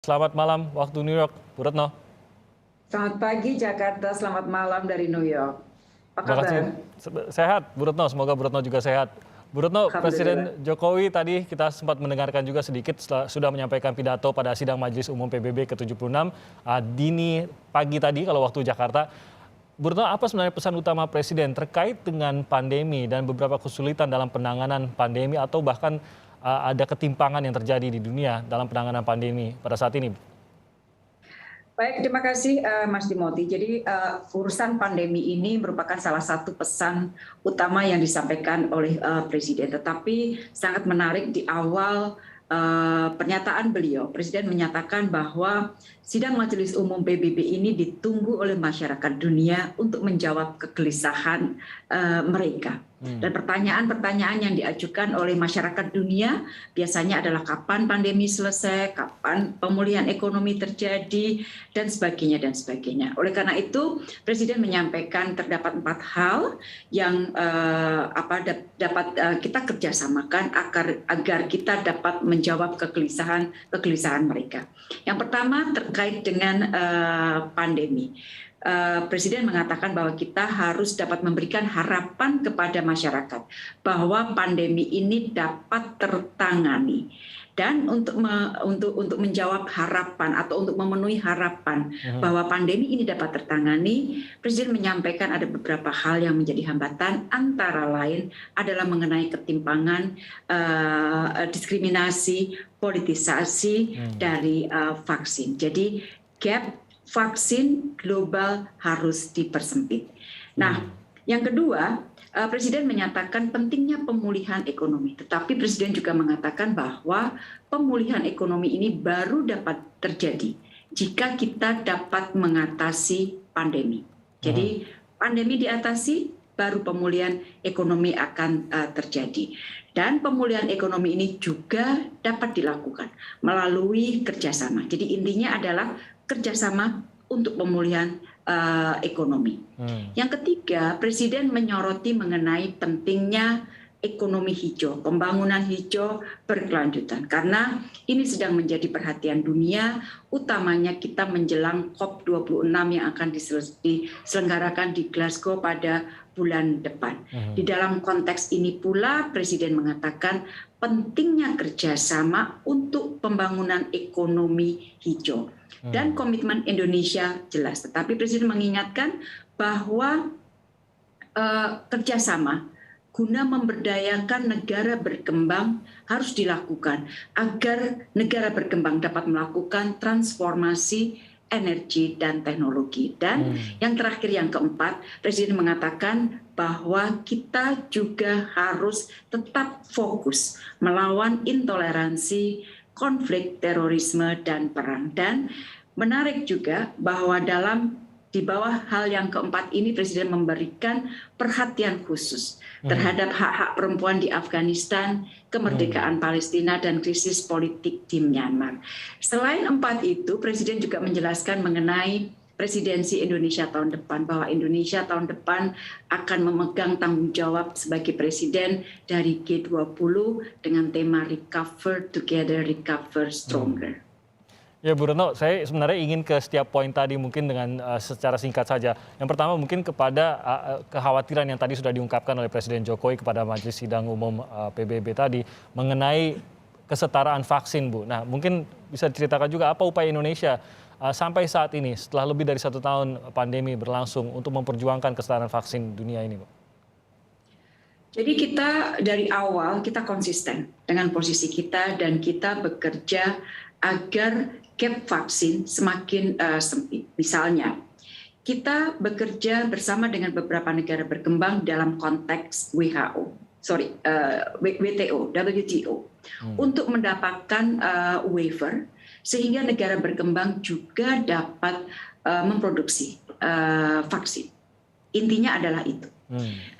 Selamat malam waktu New York, Bu Retno. Selamat pagi Jakarta, selamat malam dari New York. Apa Terima kasih. kabar? Sehat, Bu Retno. Semoga Bu Retno juga sehat. Bu Retno, Alhamdulillah. Presiden Jokowi tadi kita sempat mendengarkan juga sedikit sudah menyampaikan pidato pada sidang Majelis Umum PBB ke-76 dini pagi tadi kalau waktu Jakarta. Bu Retno, apa sebenarnya pesan utama Presiden terkait dengan pandemi dan beberapa kesulitan dalam penanganan pandemi atau bahkan ada ketimpangan yang terjadi di dunia dalam penanganan pandemi pada saat ini? Baik, terima kasih Mas Timothy. Jadi urusan pandemi ini merupakan salah satu pesan utama yang disampaikan oleh Presiden. Tetapi sangat menarik di awal pernyataan beliau, Presiden menyatakan bahwa sidang Majelis Umum PBB ini ditunggu oleh masyarakat dunia untuk menjawab kegelisahan mereka. Dan pertanyaan-pertanyaan yang diajukan oleh masyarakat dunia biasanya adalah kapan pandemi selesai, kapan pemulihan ekonomi terjadi, dan sebagainya dan sebagainya. Oleh karena itu, Presiden menyampaikan terdapat 4 hal yang dapat kita kerjasamakan agar kita dapat menjawab kegelisahan mereka. Yang pertama terkait dengan pandemi. Presiden mengatakan bahwa kita harus dapat memberikan harapan kepada masyarakat bahwa pandemi ini dapat tertangani. Dan untuk menjawab harapan atau untuk memenuhi harapan bahwa pandemi ini dapat tertangani, Presiden menyampaikan ada beberapa hal yang menjadi hambatan, antara lain adalah mengenai ketimpangan, diskriminasi, politisasi dari vaksin. Jadi gap vaksin global harus dipersempit. Nah, yang kedua, Presiden menyatakan pentingnya pemulihan ekonomi. Tetapi Presiden juga mengatakan bahwa pemulihan ekonomi ini baru dapat terjadi jika kita dapat mengatasi pandemi. Jadi pandemi diatasi, baru pemulihan ekonomi akan terjadi. Dan pemulihan ekonomi ini juga dapat dilakukan melalui kerjasama. Jadi intinya adalah kerjasama untuk pemulihan ekonomi. Yang ketiga, Presiden menyoroti mengenai pentingnya ekonomi hijau, pembangunan hijau berkelanjutan. Karena ini sedang menjadi perhatian dunia, utamanya kita menjelang COP26 yang akan diselenggarakan di Glasgow pada bulan depan. Di dalam konteks ini pula, Presiden mengatakan pentingnya kerjasama untuk pembangunan ekonomi hijau. Dan komitmen Indonesia jelas. Tetapi Presiden mengingatkan bahwa kerjasama guna memberdayakan negara berkembang harus dilakukan agar negara berkembang dapat melakukan transformasi energi dan teknologi. Dan yang terakhir, yang keempat, Presiden mengatakan bahwa kita juga harus tetap fokus melawan intoleransi, konflik, terorisme, dan perang. Dan menarik juga bahwa di bawah hal yang keempat ini Presiden memberikan perhatian khusus terhadap hak-hak perempuan di Afghanistan, kemerdekaan Palestina, dan krisis politik di Myanmar. Selain 4 itu, Presiden juga menjelaskan mengenai presidensi Indonesia tahun depan, bahwa Indonesia tahun depan akan memegang tanggung jawab sebagai presiden dari G20 dengan tema Recover Together, Recover Stronger. Ya Bu Retno, saya sebenarnya ingin ke setiap poin tadi mungkin dengan secara singkat saja. Yang pertama mungkin kepada kekhawatiran yang tadi sudah diungkapkan oleh Presiden Jokowi kepada Majelis Sidang Umum PBB tadi mengenai kesetaraan vaksin, Bu. Nah, mungkin bisa diceritakan juga apa upaya Indonesia sampai saat ini setelah lebih dari 1 tahun pandemi berlangsung untuk memperjuangkan kesetaraan vaksin dunia ini, Bu. Jadi kita dari awal kita konsisten dengan posisi kita dan kita bekerja agar gap vaksin semakin sempit. Misalnya, kita bekerja bersama dengan beberapa negara berkembang dalam konteks WTO, untuk mendapatkan waiver sehingga negara berkembang juga dapat memproduksi vaksin. Intinya adalah itu.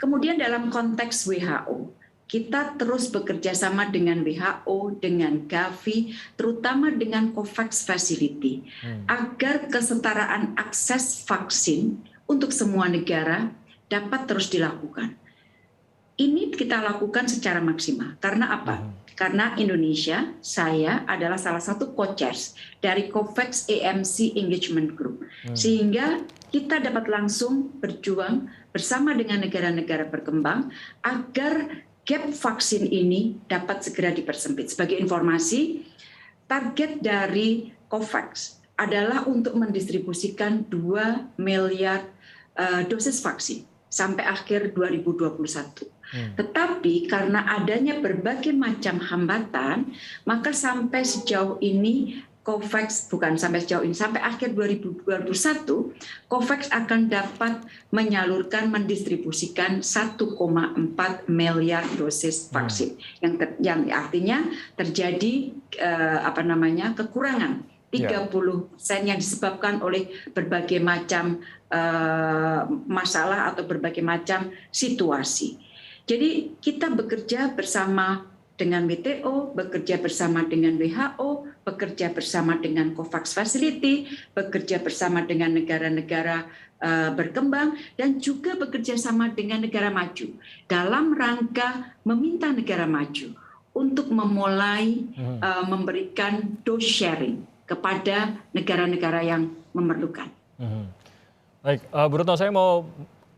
Kemudian dalam konteks WHO, kita terus bekerja sama dengan WHO, dengan Gavi, terutama dengan COVAX Facility, agar kesetaraan akses vaksin untuk semua negara dapat terus dilakukan. Ini kita lakukan secara maksimal. Karena apa? Karena Indonesia, saya adalah salah satu co-chairs dari COVAX AMC Engagement Group. Sehingga kita dapat langsung berjuang bersama dengan negara-negara berkembang agar gap vaksin ini dapat segera dipersempit. Sebagai informasi, target dari COVAX adalah untuk mendistribusikan 2 miliar dosis vaksin sampai akhir 2021. Tetapi karena adanya berbagai macam hambatan, maka sampai sejauh ini COVAX, bukan sampai sejauh ini, sampai akhir 2021, COVAX akan dapat menyalurkan, mendistribusikan 1,4 miliar dosis vaksin, yang artinya terjadi kekurangan 30% yang disebabkan oleh berbagai macam masalah atau berbagai macam situasi. Jadi kita bekerja bersama dengan WTO, bekerja bersama dengan WHO, bekerja bersama dengan COVAX Facility, bekerja bersama dengan negara-negara berkembang, dan juga bekerja sama dengan negara maju dalam rangka meminta negara maju untuk memulai memberikan dose sharing kepada negara-negara yang memerlukan. Baik, Bu Retno, saya mau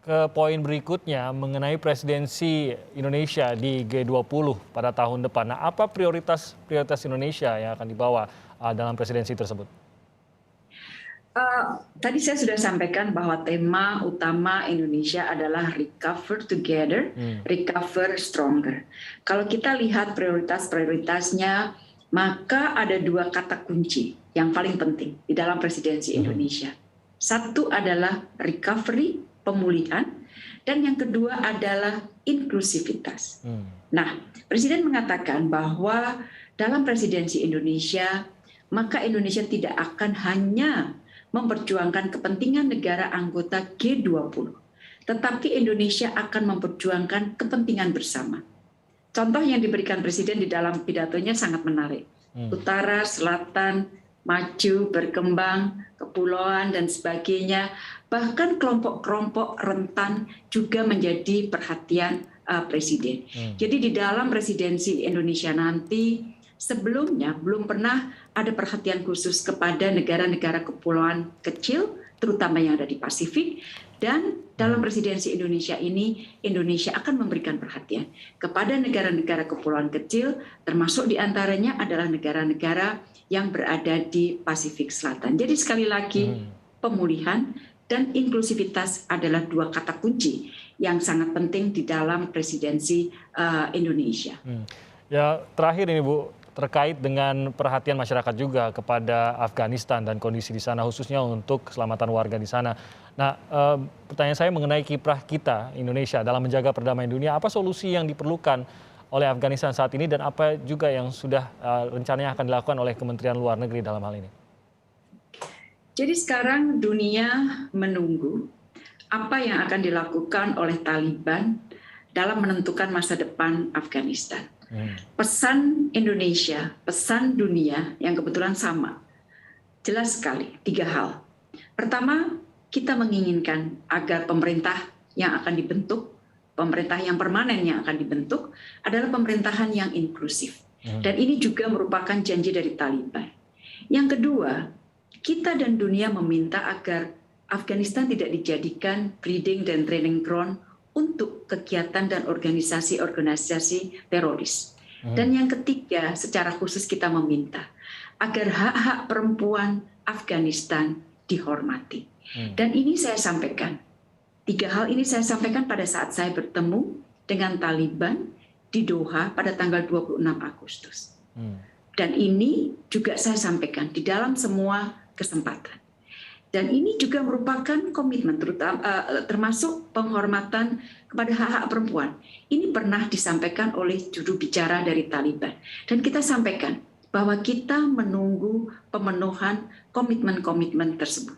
ke poin berikutnya mengenai presidensi Indonesia di G20 pada tahun depan. Nah, apa prioritas Indonesia yang akan dibawa dalam presidensi tersebut? Tadi saya sudah sampaikan bahwa tema utama Indonesia adalah recover together, recover stronger. Kalau kita lihat prioritasnya, maka ada 2 kata kunci yang paling penting di dalam presidensi Indonesia. Satu adalah recovery, pemulihan, dan yang kedua adalah inklusivitas. Nah, Presiden mengatakan bahwa dalam presidensi Indonesia, maka Indonesia tidak akan hanya memperjuangkan kepentingan negara anggota G20, tetapi Indonesia akan memperjuangkan kepentingan bersama. Contoh yang diberikan Presiden di dalam pidatonya sangat menarik. Utara, selatan, maju, berkembang, kepulauan, dan sebagainya. Bahkan kelompok-kelompok rentan juga menjadi perhatian Presiden. Jadi di dalam presidensi Indonesia nanti, sebelumnya belum pernah ada perhatian khusus kepada negara-negara kepulauan kecil, terutama yang ada di Pasifik. Dan dalam presidensi Indonesia ini, Indonesia akan memberikan perhatian kepada negara-negara kepulauan kecil, termasuk diantaranya adalah negara-negara yang berada di Pasifik Selatan. Jadi sekali lagi, pemulihan dan inklusivitas adalah 2 kata kunci yang sangat penting di dalam presidensi Indonesia. Ya, terakhir ini Bu, terkait dengan perhatian masyarakat juga kepada Afghanistan dan kondisi di sana, khususnya untuk keselamatan warga di sana. Nah, pertanyaan saya mengenai kiprah kita Indonesia dalam menjaga perdamaian dunia, apa solusi yang diperlukan oleh Afghanistan saat ini dan apa juga yang sudah rencananya akan dilakukan oleh Kementerian Luar Negeri dalam hal ini? Jadi sekarang dunia menunggu apa yang akan dilakukan oleh Taliban dalam menentukan masa depan Afghanistan. Pesan Indonesia, pesan dunia yang kebetulan sama. Jelas sekali, 3 hal. Pertama, kita menginginkan agar pemerintah yang akan dibentuk, pemerintah yang permanen yang akan dibentuk adalah pemerintahan yang inklusif. Dan ini juga merupakan janji dari Taliban. Yang kedua, kita dan dunia meminta agar Afghanistan tidak dijadikan breeding dan training ground untuk kegiatan dan organisasi-organisasi teroris. Dan yang ketiga, secara khusus kita meminta agar hak-hak perempuan Afghanistan dihormati. Dan ini saya sampaikan, 3 hal ini saya sampaikan pada saat saya bertemu dengan Taliban di Doha pada tanggal 26 Agustus. Dan ini juga saya sampaikan di dalam semua kesempatan. Dan ini juga merupakan komitmen termasuk penghormatan kepada hak-hak perempuan. Ini pernah disampaikan oleh juru bicara dari Taliban. Dan kita sampaikan bahwa kita menunggu pemenuhan komitmen-komitmen tersebut.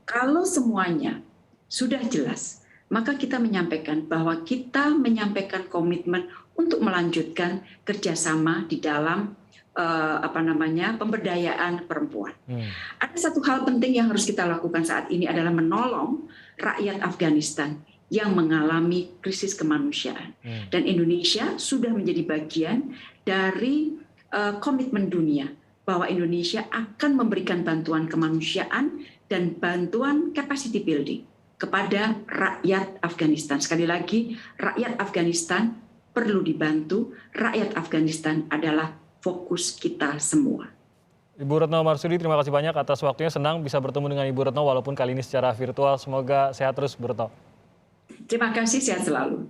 Kalau semuanya sudah jelas, maka kita menyampaikan bahwa kita menyampaikan komitmen untuk melanjutkan kerjasama di dalam pemberdayaan perempuan. Ada satu hal penting yang harus kita lakukan saat ini adalah menolong rakyat Afghanistan yang mengalami krisis kemanusiaan. Dan Indonesia sudah menjadi bagian dari komitmen dunia bahwa Indonesia akan memberikan bantuan kemanusiaan dan bantuan capacity building kepada rakyat Afghanistan. Sekali lagi, rakyat Afghanistan perlu dibantu, rakyat Afghanistan adalah fokus kita semua. Ibu Retno Marsudi, terima kasih banyak atas waktunya. Senang bisa bertemu dengan Ibu Retno walaupun kali ini secara virtual. Semoga sehat terus, Bu Retno. Terima kasih, sehat selalu.